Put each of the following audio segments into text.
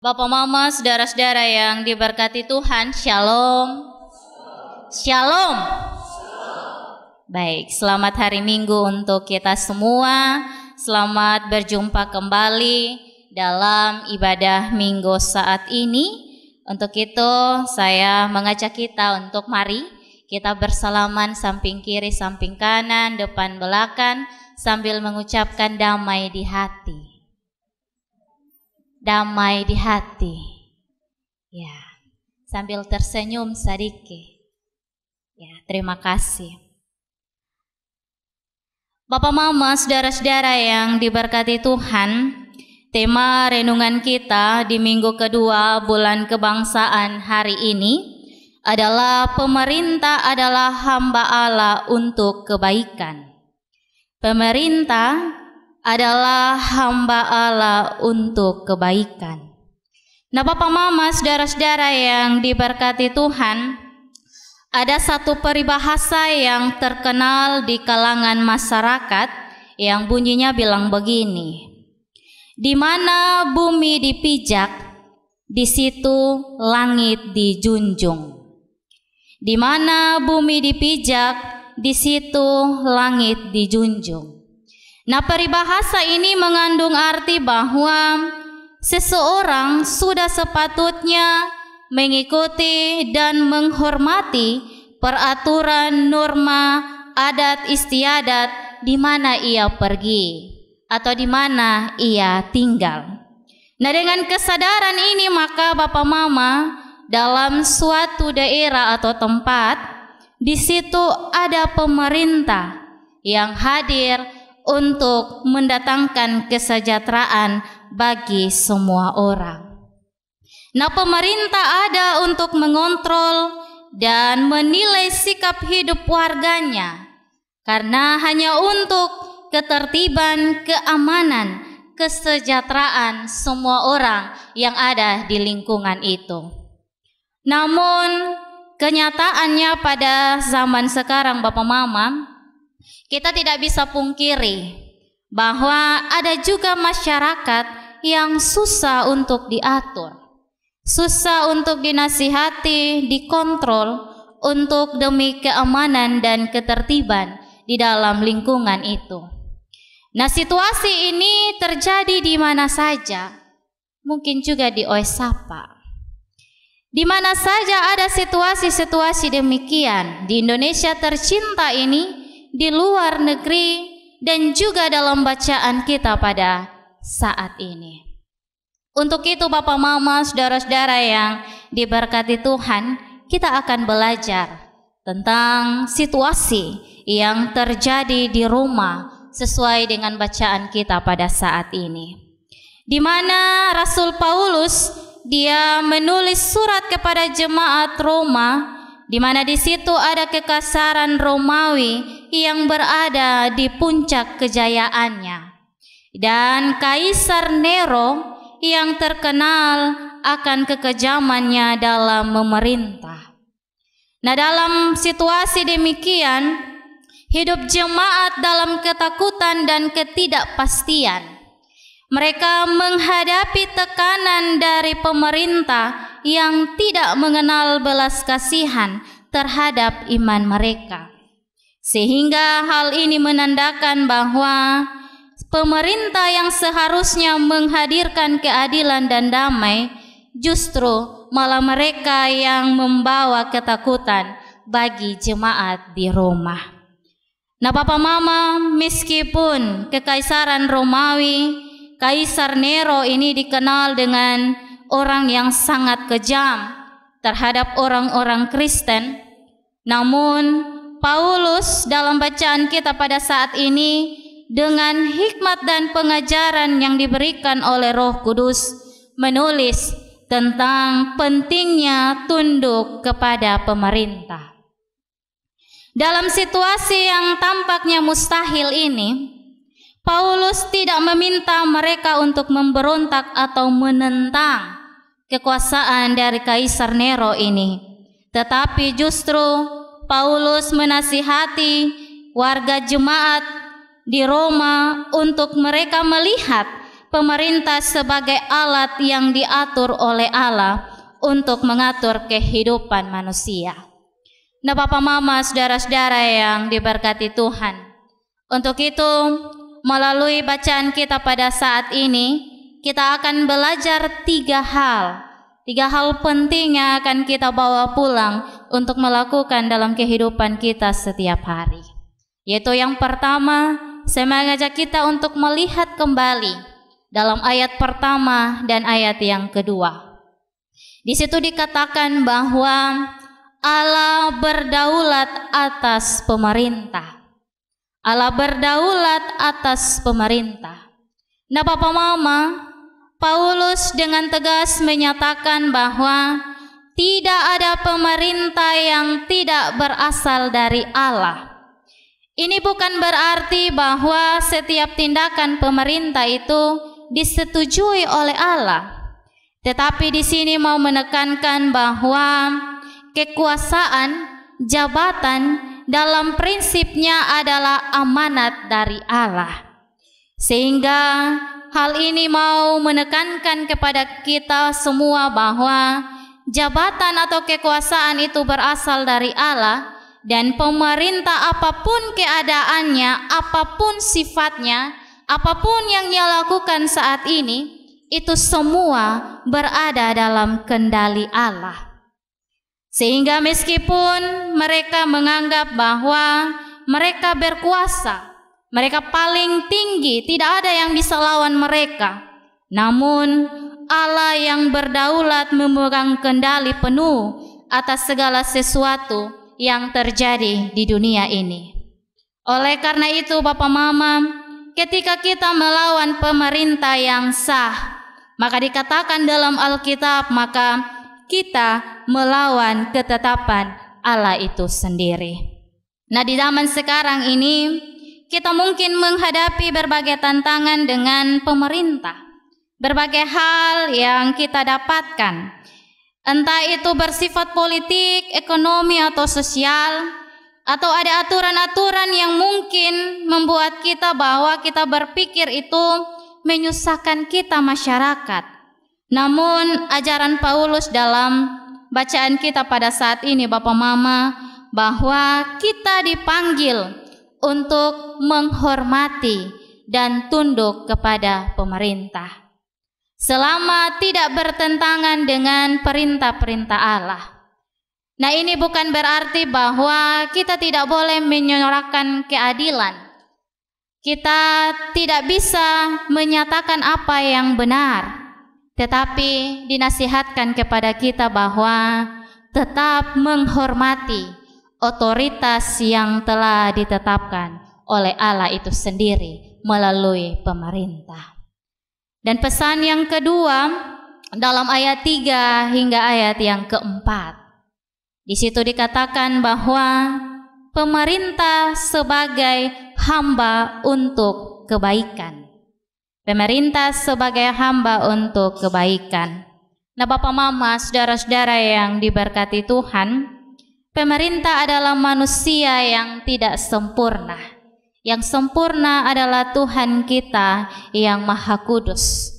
Bapak Mama, saudara-saudara yang diberkati Tuhan, Shalom. Shalom. Baik, selamat hari Minggu untuk kita semua. Selamat berjumpa kembali dalam ibadah Minggu saat ini. Untuk itu saya mengajak kita untuk mari kita bersalaman samping kiri, samping kanan, depan belakang sambil mengucapkan damai di hati. Damai di hati. Ya, sambil tersenyum sedikit. Ya, terima kasih. Bapak Mama, saudara-saudara yang diberkati Tuhan, tema renungan kita di minggu kedua bulan kebangsaan hari ini adalah pemerintah adalah hamba Allah untuk kebaikan. Pemerintah adalah hamba Allah untuk kebaikan. Nah, Bapak Mama, saudara-saudara yang diberkati Tuhan, ada satu peribahasa yang terkenal di kalangan masyarakat yang bunyinya bilang begini: di mana bumi dipijak, di situ langit dijunjung. Di mana bumi dipijak, di situ langit dijunjung. Nah, peribahasa ini mengandung arti bahwa seseorang sudah sepatutnya mengikuti dan menghormati peraturan, norma, adat istiadat di mana ia pergi atau di mana ia tinggal. Nah, dengan kesadaran ini maka Bapak Mama, dalam suatu daerah atau tempat, di situ ada pemerintah yang hadir untuk mendatangkan kesejahteraan bagi semua orang. Nah, pemerintah ada untuk mengontrol dan menilai sikap hidup warganya, karena hanya untuk ketertiban, keamanan, kesejahteraan semua orang yang ada di lingkungan itu. Namun kenyataannya pada zaman sekarang Bapak Mama, kita tidak bisa pungkiri bahwa ada juga masyarakat yang susah untuk diatur, susah untuk dinasihati, dikontrol untuk demi keamanan dan ketertiban di dalam lingkungan itu. Nah, situasi ini terjadi di mana saja, mungkin juga di Oesapa. Di mana saja ada situasi-situasi demikian di Indonesia tercinta ini, di luar negeri, dan juga dalam bacaan kita pada saat ini. Untuk itu Bapak Mama, saudara-saudara yang diberkati Tuhan, kita akan belajar tentang situasi yang terjadi di Roma sesuai dengan bacaan kita pada saat ini, di mana Rasul Paulus dia menulis surat kepada jemaat Roma, di mana di situ ada kekasaran Romawi yang berada di puncak kejayaannya, dan Kaisar Nero yang terkenal akan kekejamannya dalam memerintah. Nah, dalam situasi demikian, hidup jemaat dalam ketakutan dan ketidakpastian. Mereka menghadapi tekanan dari pemerintah yang tidak mengenal belas kasihan terhadap iman mereka. Sehingga hal ini menandakan bahwa pemerintah yang seharusnya menghadirkan keadilan dan damai, justru malah mereka yang membawa ketakutan bagi jemaat di Roma. Nah, Bapak Mama, meskipun kekaisaran Romawi, Kaisar Nero ini dikenal dengan orang yang sangat kejam terhadap orang-orang Kristen, namun Paulus dalam bacaan kita pada saat ini dengan hikmat dan pengajaran yang diberikan oleh Roh Kudus menulis tentang pentingnya tunduk kepada pemerintah. Dalam situasi yang tampaknya mustahil ini, Paulus tidak meminta mereka untuk memberontak atau menentang kekuasaan dari Kaisar Nero ini, tetapi justru Paulus menasihati warga jemaat di Roma untuk mereka melihat pemerintah sebagai alat yang diatur oleh Allah untuk mengatur kehidupan manusia. Nah, Bapak Mama, saudara-saudara yang diberkati Tuhan, untuk itu melalui bacaan kita pada saat ini, kita akan belajar tiga hal penting yang akan kita bawa pulang untuk melakukan dalam kehidupan kita setiap hari. Yaitu yang pertama, saya mengajak kita untuk melihat kembali dalam ayat pertama dan ayat yang kedua. Di situ dikatakan bahwa Allah berdaulat atas pemerintah. Allah berdaulat atas pemerintah. Nah, Bapak Mama, Paulus dengan tegas menyatakan bahwa tidak ada pemerintah yang tidak berasal dari Allah. Ini bukan berarti bahwa setiap tindakan pemerintah itu disetujui oleh Allah. Tetapi di sini mau menekankan bahwa kekuasaan, jabatan dalam prinsipnya adalah amanat dari Allah. Sehingga hal ini mau menekankan kepada kita semua bahwa jabatan atau kekuasaan itu berasal dari Allah. Dan pemerintah apapun keadaannya, apapun sifatnya, apapun yang dia lakukan saat ini, itu semua berada dalam kendali Allah. Sehingga meskipun mereka menganggap bahwa mereka berkuasa, mereka paling tinggi, tidak ada yang bisa lawan mereka, namun Allah yang berdaulat memegang kendali penuh atas segala sesuatu yang terjadi di dunia ini. Oleh karena itu, Bapak Mama, ketika kita melawan pemerintah yang sah, maka dikatakan dalam Alkitab, maka kita melawan ketetapan Allah itu sendiri. Nah, di zaman sekarang ini kita mungkin menghadapi berbagai tantangan dengan pemerintah, berbagai hal yang kita dapatkan, entah itu bersifat politik, ekonomi, atau sosial, atau ada aturan-aturan yang mungkin membuat kita bahwa kita berpikir itu menyusahkan kita masyarakat. Namun ajaran Paulus dalam bacaan kita pada saat ini, Bapak Mama, bahwa kita dipanggil untuk menghormati dan tunduk kepada pemerintah, selama tidak bertentangan dengan perintah-perintah Allah. Nah, ini bukan berarti bahwa kita tidak boleh menyuarakan keadilan. Kita tidak bisa menyatakan apa yang benar, tetapi dinasihatkan kepada kita bahwa tetap menghormati otoritas yang telah ditetapkan oleh Allah itu sendiri melalui pemerintah. Dan pesan yang kedua dalam ayat 3 hingga ayat yang keempat. Di situ dikatakan bahwa pemerintah sebagai hamba untuk kebaikan. Pemerintah sebagai hamba untuk kebaikan. Nah, Bapak Mama, saudara-saudara yang diberkati Tuhan, pemerintah adalah manusia yang tidak sempurna. Yang sempurna adalah Tuhan kita yang Maha Kudus.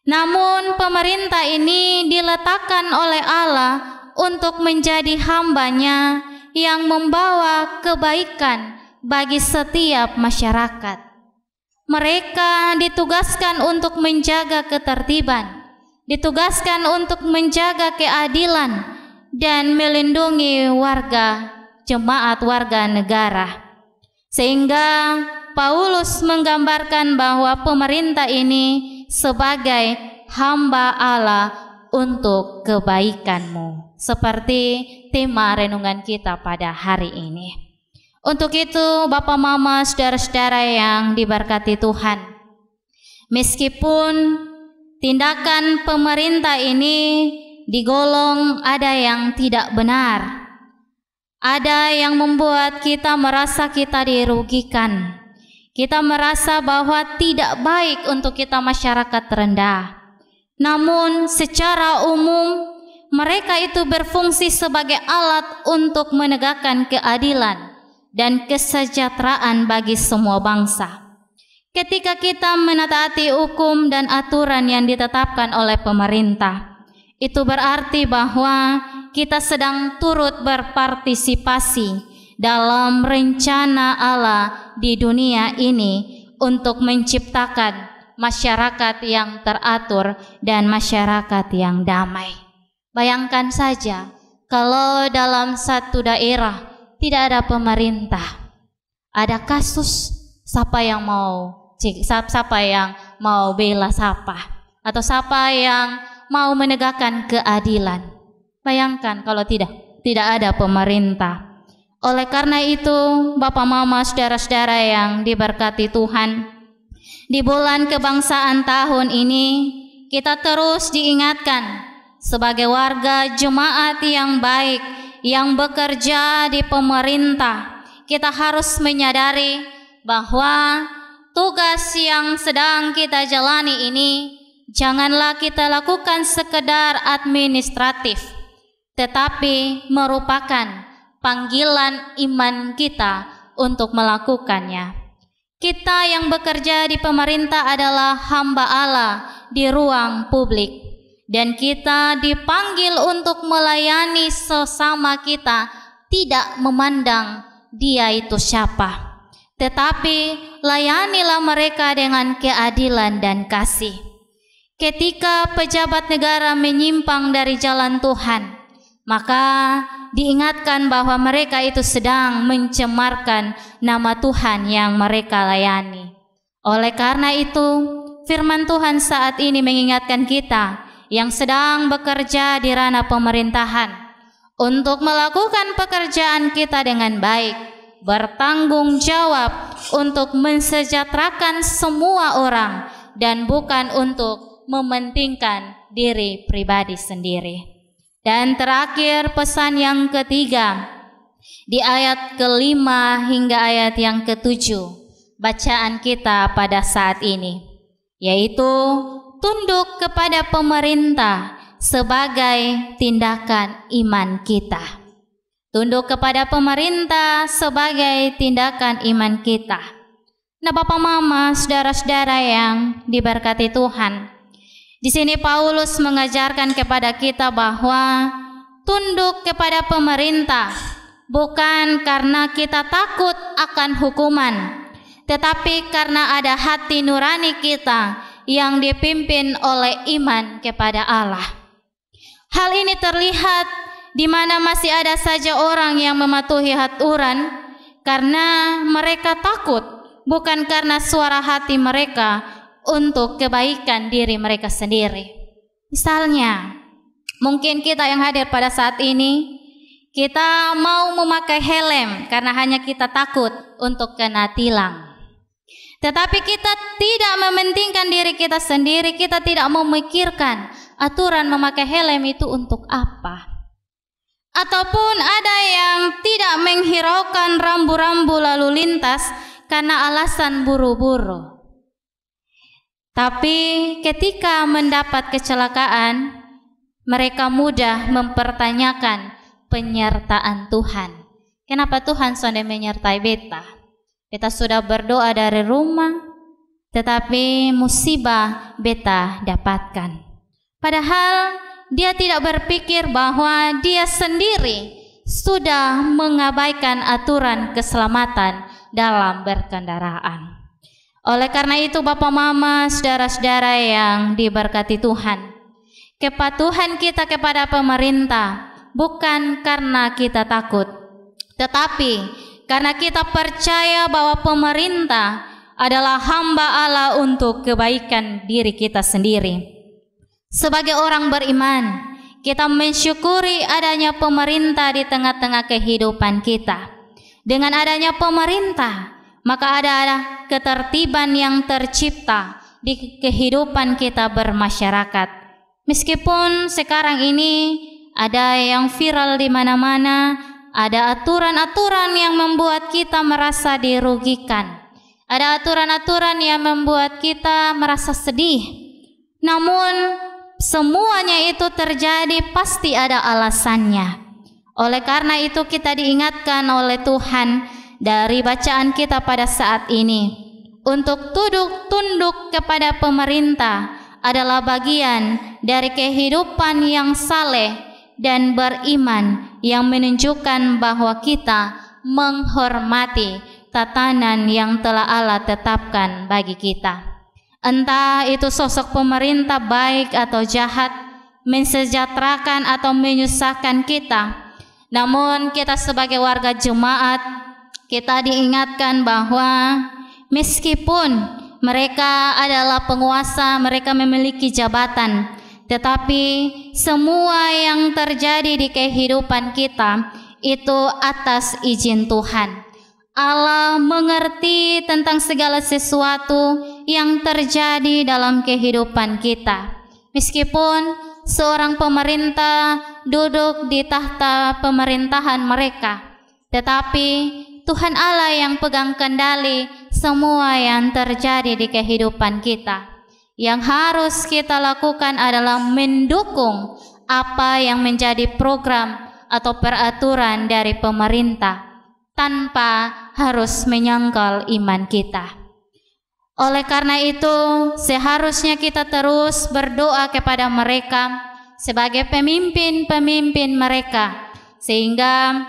Namun pemerintah ini diletakkan oleh Allah untuk menjadi hambanya yang membawa kebaikan bagi setiap masyarakat. Mereka ditugaskan untuk menjaga ketertiban, ditugaskan untuk menjaga keadilan dan melindungi warga, jemaat warga negara. Sehingga Paulus menggambarkan bahwa pemerintah ini sebagai hamba Allah untuk kebaikanmu, seperti tema renungan kita pada hari ini. Untuk itu, Bapak Mama, saudara-saudara yang diberkati Tuhan, meskipun tindakan pemerintah ini digolong ada yang tidak benar, ada yang membuat kita merasa kita dirugikan, kita merasa bahwa tidak baik untuk kita masyarakat rendah. Namun secara umum mereka itu berfungsi sebagai alat untuk menegakkan keadilan dan kesejahteraan bagi semua bangsa. ketika kita menaati hukum dan aturan yang ditetapkan oleh pemerintah, itu berarti bahwa kita sedang turut berpartisipasi dalam rencana Allah di dunia ini untuk menciptakan masyarakat yang teratur dan masyarakat yang damai. Bayangkan saja kalau dalam satu daerah tidak ada pemerintah, ada kasus siapa yang mau bela siapa, atau siapa yang mau menegakkan keadilan. Bayangkan kalau tidak ada pemerintah. Oleh karena itu, Bapak Mama, saudara-saudara yang diberkati Tuhan, di bulan kebangsaan tahun ini kita terus diingatkan sebagai warga jemaat yang baik yang bekerja di pemerintah. Kita harus menyadari bahwa tugas yang sedang kita jalani ini janganlah kita lakukan sekedar administratif, tetapi merupakan panggilan iman kita untuk melakukannya. Kita yang bekerja di pemerintah adalah hamba Allah di ruang publik, dan kita dipanggil untuk melayani sesama kita, tidak memandang dia itu siapa, tetapi layanilah mereka dengan keadilan dan kasih. Ketika pejabat negara menyimpang dari jalan Tuhan, maka diingatkan bahwa mereka itu sedang mencemarkan nama Tuhan yang mereka layani. Oleh karena itu, firman Tuhan saat ini mengingatkan kita yang sedang bekerja di ranah pemerintahan untuk melakukan pekerjaan kita dengan baik, bertanggung jawab untuk mensejahterakan semua orang dan bukan untuk mementingkan diri pribadi sendiri. Dan terakhir, pesan yang ketiga di ayat ke-5 hingga ayat yang ke-7 bacaan kita pada saat ini, yaitu tunduk kepada pemerintah sebagai tindakan iman kita. Tunduk kepada pemerintah sebagai tindakan iman kita. Nah, Bapak Mama, saudara-saudara yang diberkati Tuhan, di sini Paulus mengajarkan kepada kita bahwa tunduk kepada pemerintah bukan karena kita takut akan hukuman, tetapi karena ada hati nurani kita yang dipimpin oleh iman kepada Allah. Hal ini terlihat di mana masih ada saja orang yang mematuhi aturan karena mereka takut, bukan karena suara hati mereka untuk kebaikan diri mereka sendiri. Misalnya, mungkin kita yang hadir pada saat ini, kita mau memakai helm karena hanya kita takut untuk kena tilang. Tetapi kita tidak mementingkan diri kita sendiri, kita tidak memikirkan aturan memakai helm itu untuk apa. Ataupun ada yang tidak menghiraukan rambu-rambu lalu lintas karena alasan buru-buru. Tapi ketika mendapat kecelakaan, mereka mudah mempertanyakan penyertaan Tuhan. Kenapa Tuhan sudah menyertai beta? Beta sudah berdoa dari rumah, tetapi musibah beta dapatkan. Padahal dia tidak berpikir bahwa dia sendiri sudah mengabaikan aturan keselamatan dalam berkendaraan. Oleh karena itu, Bapak Mama, saudara-saudara yang diberkati Tuhan, kepatuhan kita kepada pemerintah bukan karena kita takut, tetapi karena kita percaya bahwa pemerintah adalah hamba Allah untuk kebaikan diri kita sendiri. Sebagai orang beriman, kita mensyukuri adanya pemerintah di tengah-tengah kehidupan kita. Dengan adanya pemerintah, maka ada ketertiban yang tercipta di kehidupan kita bermasyarakat. Meskipun sekarang ini ada yang viral di mana-mana, ada aturan-aturan yang membuat kita merasa dirugikan. Ada aturan-aturan yang membuat kita merasa sedih. Namun semuanya itu terjadi pasti ada alasannya. Oleh karena itu kita diingatkan oleh Tuhan dari bacaan kita pada saat ini untuk tunduk kepada pemerintah adalah bagian dari kehidupan yang saleh dan beriman yang menunjukkan bahwa kita menghormati tatanan yang telah Allah tetapkan bagi kita. Entah itu sosok pemerintah baik atau jahat, mensejahterakan atau menyusahkan kita. Namun kita sebagai warga jemaat, kita diingatkan bahwa meskipun mereka adalah penguasa, mereka memiliki jabatan, tetapi semua yang terjadi di kehidupan kita itu atas izin Tuhan. Allah mengerti tentang segala sesuatu yang terjadi dalam kehidupan kita. Meskipun seorang pemerintah duduk di tahta pemerintahan mereka, tetapi Tuhan Allah yang pegang kendali semua yang terjadi di kehidupan kita. Yang harus kita lakukan adalah mendukung apa yang menjadi program atau peraturan dari pemerintah tanpa harus menyangkal iman kita. Oleh karena itu, seharusnya kita terus berdoa kepada mereka sebagai pemimpin-pemimpin mereka, sehingga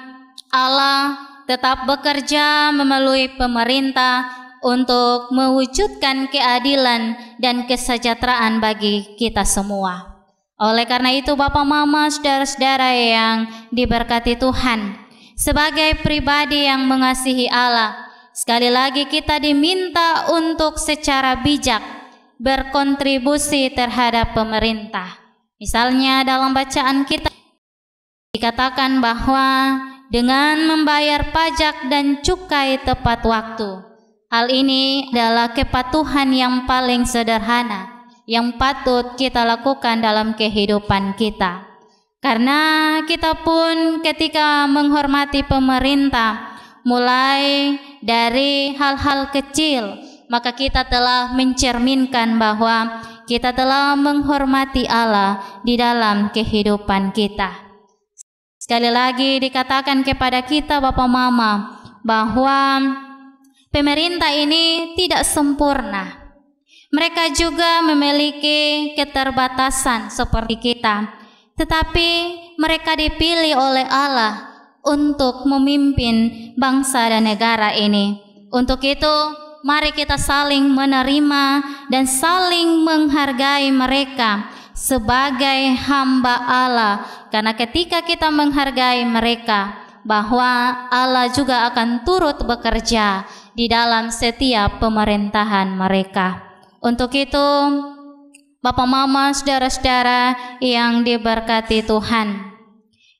Allah tetap bekerja melalui pemerintah untuk mewujudkan keadilan dan kesejahteraan bagi kita semua. Oleh karena itu, Bapak, Mama, saudara-saudara yang diberkati Tuhan, sebagai pribadi yang mengasihi Allah, sekali lagi kita diminta untuk secara bijak berkontribusi terhadap pemerintah. Misalnya dalam bacaan kita dikatakan bahwa dengan membayar pajak dan cukai tepat waktu. Hal ini adalah kepatuhan yang paling sederhana yang patut kita lakukan dalam kehidupan kita. Karena kita pun ketika menghormati pemerintah, mulai dari hal-hal kecil, maka kita telah mencerminkan bahwa kita telah menghormati Allah di dalam kehidupan kita. Sekali lagi dikatakan kepada kita, Bapak Mama, bahwa pemerintah ini tidak sempurna. Mereka juga memiliki keterbatasan seperti kita, tetapi mereka dipilih oleh Allah untuk memimpin bangsa dan negara ini. Untuk itu, mari kita saling menerima dan saling menghargai mereka sebagai hamba Allah, karena ketika kita menghargai mereka, bahwa Allah juga akan turut bekerja di dalam setiap pemerintahan mereka. Untuk itu, Bapak, Mama, saudara-saudara yang diberkati Tuhan,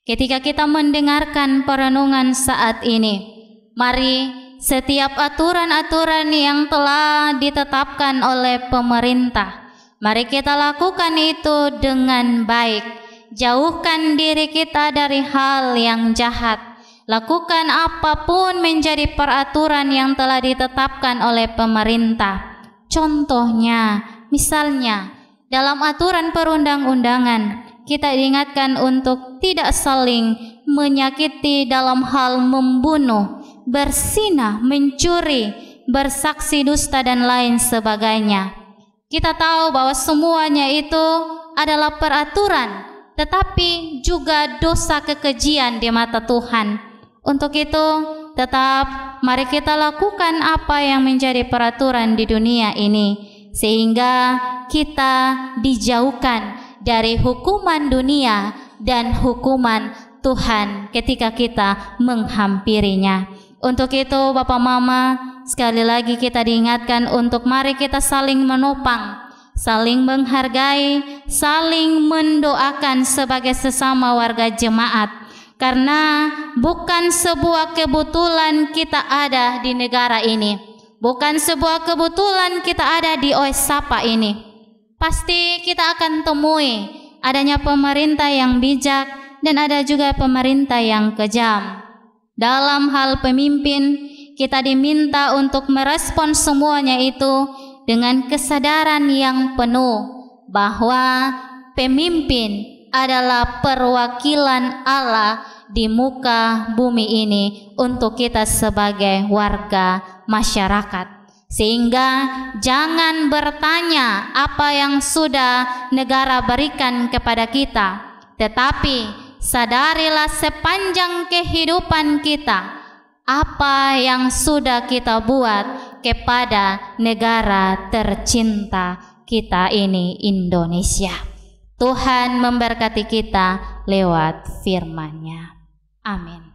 ketika kita mendengarkan perenungan saat ini, mari setiap aturan-aturan yang telah ditetapkan oleh pemerintah, mari kita lakukan itu dengan baik. Jauhkan diri kita dari hal yang jahat. Lakukan apapun menjadi peraturan yang telah ditetapkan oleh pemerintah. Contohnya, misalnya dalam aturan perundang-undangan, kita diingatkan untuk tidak saling menyakiti dalam hal membunuh, berzinah, mencuri, bersaksi dusta dan lain sebagainya. Kita tahu bahwa semuanya itu adalah peraturan, tetapi juga dosa kekejian di mata Tuhan. Untuk itu, tetap mari kita lakukan apa yang menjadi peraturan di dunia ini, sehingga kita dijauhkan dari hukuman dunia dan hukuman Tuhan ketika kita menghampirinya. Untuk itu, Bapak, Mama, sekali lagi kita diingatkan untuk mari kita saling menopang, saling menghargai, saling mendoakan sebagai sesama warga jemaat. Karena bukan sebuah kebetulan kita ada di negara ini, bukan sebuah kebetulan kita ada di Oesapa ini. Pasti kita akan temui adanya pemerintah yang bijak dan ada juga pemerintah yang kejam. Dalam hal pemimpin, kita diminta untuk merespon semuanya itu dengan kesadaran yang penuh bahwa pemimpin adalah perwakilan Allah di muka bumi ini untuk kita sebagai warga masyarakat. Sehingga jangan bertanya apa yang sudah negara berikan kepada kita, tetapi sadarilah sepanjang kehidupan kita apa yang sudah kita buat kepada negara tercinta kita ini, Indonesia. Tuhan memberkati kita lewat firman-Nya. Amin.